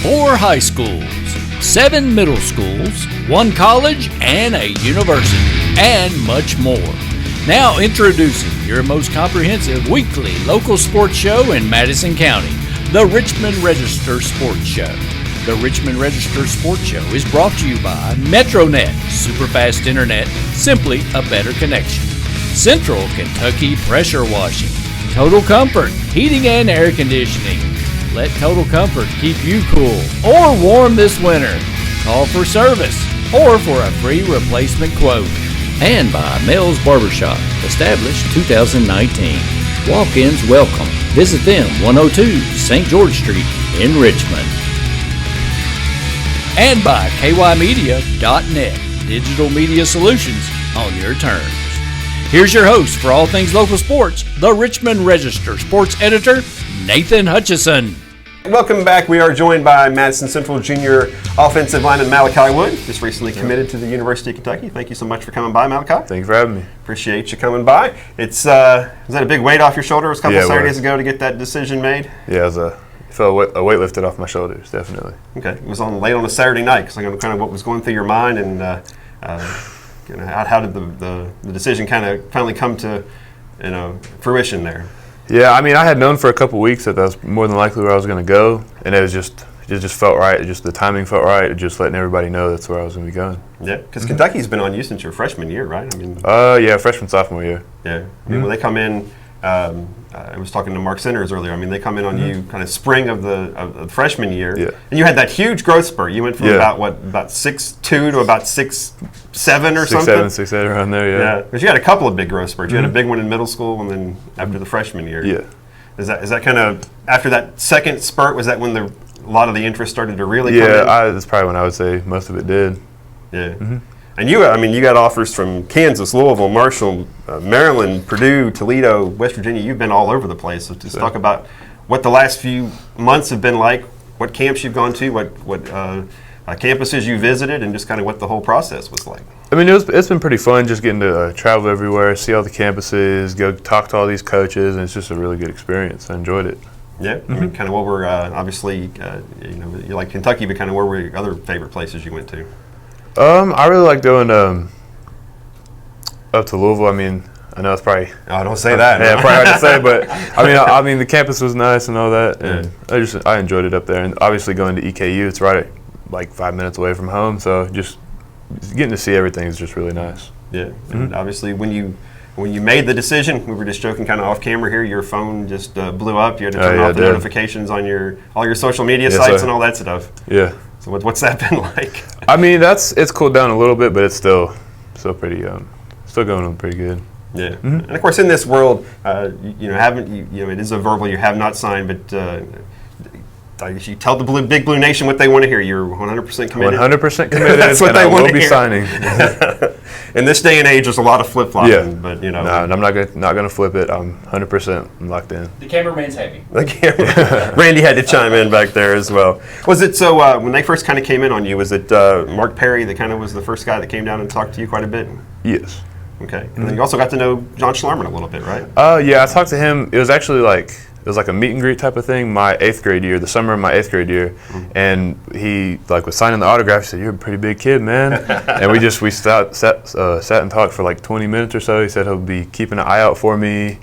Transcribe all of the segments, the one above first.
4 high schools, 7 middle schools, 1 college, and a university, and much more. Now introducing your most comprehensive weekly local sports show in Madison County, the Richmond Register Sports Show. The Richmond Register Sports Show is brought to you by MetroNet, superfast internet, simply a better connection. Central Kentucky Pressure Washing, Total Comfort, heating and air conditioning. Let Total Comfort keep you cool or warm this winter. Call for service or for a free replacement quote. And by Mel's Barbershop, established 2019. Walk-ins welcome. Visit them 102 St. George Street in Richmond. And by kymedia.net, digital media solutions on your terms. Here's your host for all things local sports, the Richmond Register sports editor, Nathan Hutchinson. Welcome back. We are joined by Madison Central Junior offensive lineman Malachi Wood, just recently committed to the University of Kentucky. Thank you so much for coming by, Malachi. Thank you for having me. Appreciate you coming by. Is that a big weight off your shoulder? It was a couple Saturdays ago to get that decision made? Yeah, it felt a weight lifted off my shoulders, definitely. Okay. It was late on a Saturday night, because I know kind of what was going through your mind, and how did the decision kind of finally come to fruition there? Yeah, I mean, I had known for a couple weeks that was more than likely where I was going to go, and it just felt right. The timing felt right. Just letting everybody know that's where I was going to be going. Yeah, because Kentucky's been on you since your freshman year, right? I mean, yeah, freshman, sophomore year. Yeah, I mean, when they come in, I was talking to Mark Senders earlier. I mean, they come in on you kind of spring of the freshman year, and you had that huge growth spurt. You went from about 6'2" to about 6'7" or something. 6'7", 6'8", around there. Yeah, because you had a couple of big growth spurts. You had a big one in middle school, and then after the freshman year. Yeah. Is that kind of after that second spurt? Was that when a lot of the interest started to really come in? Yeah, that's probably when I would say most of it did. Yeah. Mm-hmm. And you got offers from Kansas, Louisville, Marshall, Maryland, Purdue, Toledo, West Virginia. You've been all over the place. So just talk about what the last few months have been like, what camps you've gone to, what campuses you visited, and just kind of what the whole process was like. I mean, it's been pretty fun just getting to travel everywhere, see all the campuses, go talk to all these coaches, and it's just a really good experience. I enjoyed it. Yeah, I mean, kind of what were obviously, you like Kentucky, but kind of where were your other favorite places you went to? I really like going up to Louisville. I mean, I know it's probably. Oh, don't say that. Yeah, probably hard to say, but I mean, the campus was nice and all that, and I enjoyed it up there. And obviously, going to EKU, it's right like 5 minutes away from home, so just getting to see everything is just really nice. Yeah, and obviously, when you made the decision, we were just joking kind of off camera here. Your phone just blew up. You had to turn off the notifications on all your social media sites and all that stuff. Yeah. So what's that been like? I mean, it's cooled down a little bit, but it's still pretty still going on pretty good. Yeah, and of course in this world, it is a verbal you have not signed, but I guess you tell the Big Blue Nation what they want to hear. You're 100% committed. 100% committed. That's what they want to hear. I will be signing. In this day and age, there's a lot of flip flopping. Yeah. But No, I'm not gonna flip it. I'm 100% locked in. The cameraman's happy. Randy had to chime in back there as well. Was it so when they first kind of came in on you? Was it Mark Perry that kind of was the first guy that came down and talked to you quite a bit? Yes. Okay, and then you also got to know John Schlarman a little bit, right? Yeah, I talked to him. It was actually like a meet and greet type of thing. My 8th grade year, the summer of my 8th grade year, and he was signing the autograph. He said, "You're a pretty big kid, man." And we sat and talked for like 20 minutes or so. He said he'll be keeping an eye out for me. He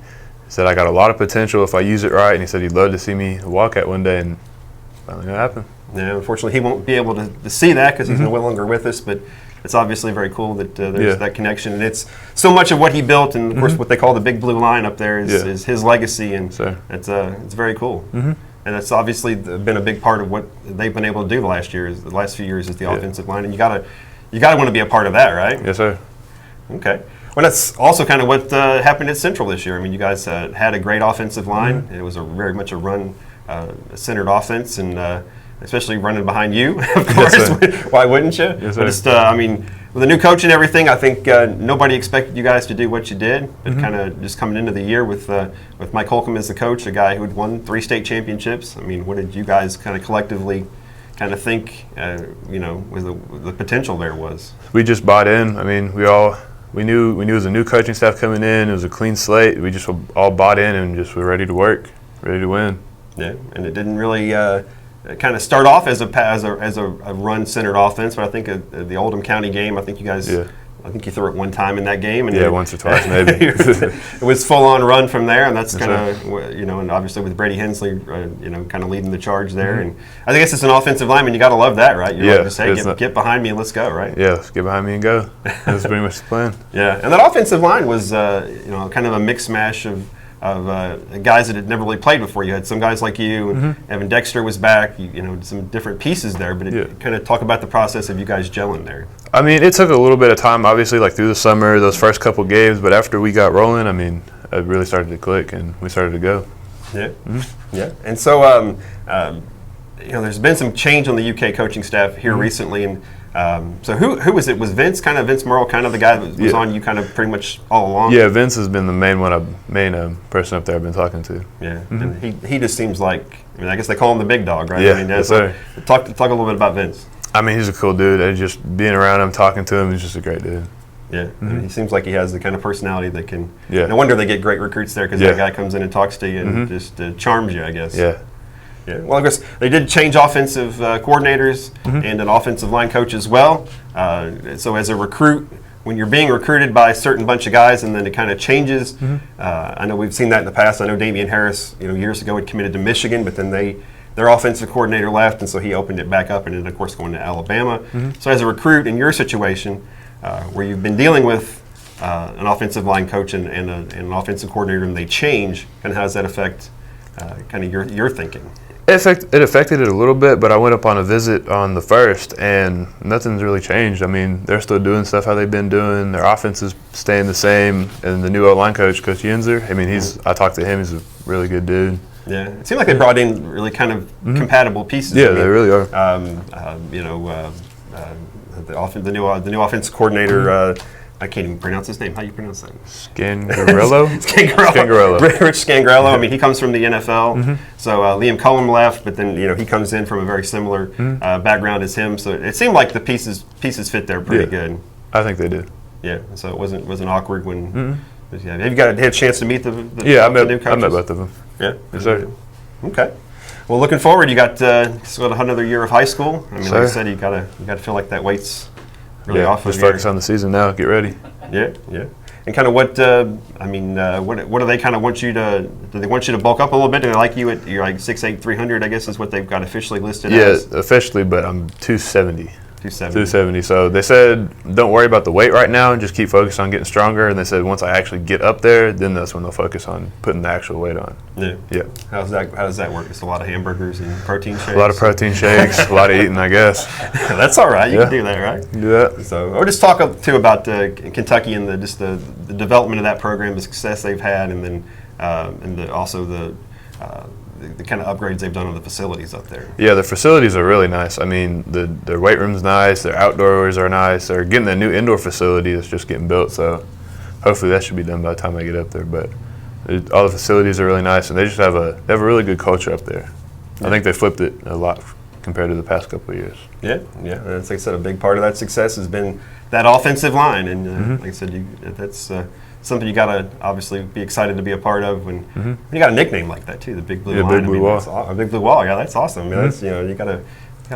said I got a lot of potential if I use it right, and he said he'd love to see me walk at one day, and finally that happened. Yeah, unfortunately he won't be able to see that because he's no longer with us, but it's obviously very cool that there's that connection, and it's so much of what he built, and of course what they call the Big Blue Line up there is his legacy, and it's very cool. And that's obviously been a big part of what they've been able to do the last few years is the offensive line, and you gotta want to be a part of that, right? Yes, sir. Okay. Well, that's also kind of what happened at Central this year. I mean, you guys had a great offensive line. It was very much a run-centered offense, and especially running behind you, of course. Yes, why wouldn't you? Yes, but just, with the new coach and everything, I think nobody expected you guys to do what you did. But kind of just coming into the year with Mike Holcomb as the coach, a guy who had won 3 state championships. I mean, what did you guys kind of collectively kind of think, the potential there was? We just bought in. I mean, we knew it was a new coaching staff coming in. It was a clean slate. We just all bought in and just were ready to work, ready to win. Yeah, and it didn't really kind of start off as a run-centered offense, but I think the Oldham County game, I think you guys, I think you threw it one time in that game. And once or twice maybe. It was full-on run from there, and that's kind of, and obviously with Brady Hensley, kind of leading the charge there. And I guess it's an offensive lineman. You got to love that, right? You love to say, get behind me and let's go, right? Yeah, let's get behind me and go. That's pretty much the plan. Yeah, and that offensive line was, kind of a mix mash of guys that had never really played before. You had some guys like you, and Evan Dexter was back. Some different pieces there. But kind of talk about the process of you guys gelling there. I mean, it took a little bit of time, obviously, like through the summer, those first couple games. But after we got rolling, I mean, it really started to click, and we started to go. Yeah, yeah. And so, there's been some change on the UK coaching staff here recently, and so who was it? Was Vince Marrow kind of the guy that was on you kind of pretty much all along? Yeah, Vince has been the main person up there I've been talking to. Yeah, and he just seems like, I guess they call him the big dog, right? Yeah, I mean, yes, sir. Talk a little bit about Vince. I mean, he's a cool dude. And just being around him, talking to him, he's just a great dude. Yeah, he seems like he has the kind of personality that can. Yeah. No wonder they get great recruits there, because that guy comes in and talks to you and just charms you, I guess. Yeah. Yeah. Well, I guess they did change offensive coordinators and an offensive line coach as well. So as a recruit, when you're being recruited by a certain bunch of guys and then it kind of changes, I know we've seen that in the past. I know Damian Harris, years ago had committed to Michigan, but then their offensive coordinator left, and so he opened it back up and ended, of course, going to Alabama. So as a recruit in your situation, where you've been dealing with an offensive line coach and an offensive coordinator, and they change, and how does that affect kind of your thinking? It affected it a little bit, but I went up on a visit on the 1st, and nothing's really changed. I mean, they're still doing stuff how they've been doing. Their offense is staying the same, and the new O-line coach, Coach Yenzer, I mean, I talked to him. He's a really good dude. Yeah, it seemed like they brought in really kind of compatible pieces. Yeah, they really are. The new offensive coordinator. I can't even pronounce his name. How do you pronounce that? Scangarello? Scangarello. Rich Scangarello. I mean, he comes from the NFL. So Liam Cullum left, but then he comes in from a very similar background as him. So it seemed like the pieces fit there pretty good. I think they did. Yeah. So it wasn't awkward when. Yeah. Have you had a chance to meet the new coaches? I met both of them. Yeah. Yes, sir. Okay. Well, looking forward. You got another year of high school. I mean, like I said, you gotta feel like that weight's really off. Just focus on the season now. Get ready. Yeah, yeah. And kind of what what do they kind of want you to? Do they want you to bulk up a little bit? Do they like you at you're like 6'8", 300? I guess is what they've got officially listed as. Yeah, officially, but I'm 270. 270. So they said, don't worry about the weight right now and just keep focused on getting stronger. And they said once I actually get up there, then that's when they'll focus on putting the actual weight on. Yeah. Yeah. How does that work? It's a lot of hamburgers and protein shakes. A lot of protein shakes, a lot of eating, I guess. That's all right. You can do that, right? Do that. So, or just talk too about Kentucky and the development of that program, the success they've had, and then also the kind of upgrades they've done on the facilities up there. Yeah, the facilities are really nice. I mean, their weight room's nice, their outdoors are nice. They're getting a new indoor facility that's just getting built, so hopefully that should be done by the time I get up there. But all the facilities are really nice, and they have a really good culture up there. Yeah. I think they flipped it a lot compared to the past couple of years. Yeah, yeah. That's, like I said, a big part of that success has been that offensive line, and like I said, that's something you got to obviously be excited to be a part of when you got a nickname like that too, the Big Blue Line. Big Blue Wall. A Big Blue Wall. Yeah, that's awesome. I mean, that's you gotta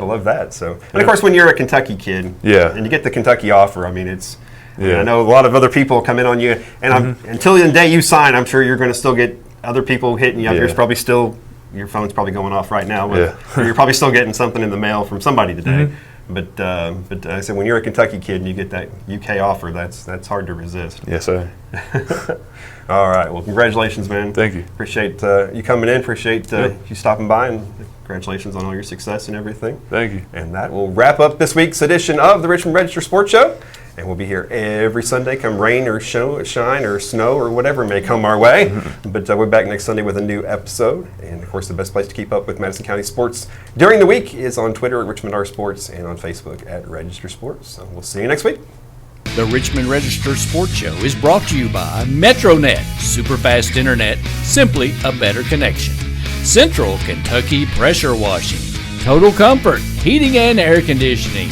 love that. So, and of course, when you're a Kentucky kid, and you get the Kentucky offer, I mean, it's. I know a lot of other people come in on you, and until the day you sign, I'm sure you're going to still get other people hitting you up. There's probably still your phone's probably going off right now, but you're probably still getting something in the mail from somebody today. But I said, when you're a Kentucky kid and you get that UK offer, that's hard to resist. Yes, sir. All right. Well, congratulations, man. Thank you. Appreciate you coming in. Appreciate you stopping by, and congratulations on all your success and everything. Thank you. And that will wrap up this week's edition of the Richmond Register Sports Show. And we'll be here every Sunday, come rain or shine or snow or whatever may come our way. But we're back next Sunday with a new episode. And, of course, the best place to keep up with Madison County sports during the week is on Twitter at Richmond R Sports and on Facebook at Register Sports. So we'll see you next week. The Richmond Register Sports Show is brought to you by MetroNet, superfast internet, simply a better connection. Central Kentucky Pressure Washing, Total Comfort, heating and air conditioning.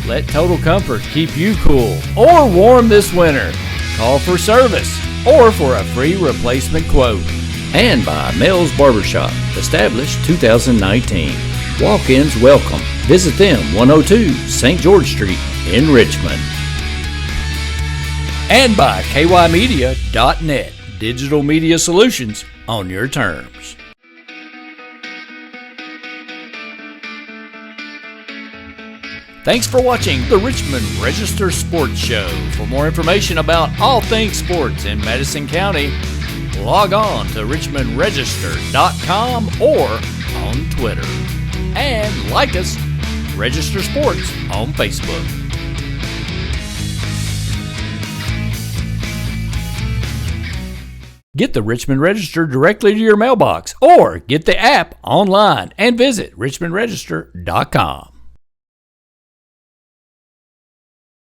Let Total Comfort keep you cool or warm this winter. Call for service or for a free replacement quote. And by Mel's Barbershop, established 2019. Walk-ins welcome. Visit them 102 St. George Street in Richmond. And by kymedia.net, digital media solutions on your terms. Thanks for watching the Richmond Register Sports Show. For more information about all things sports in Madison County, log on to richmondregister.com or on Twitter. And like us, Register Sports on Facebook. Get the Richmond Register directly to your mailbox or get the app online and visit richmondregister.com.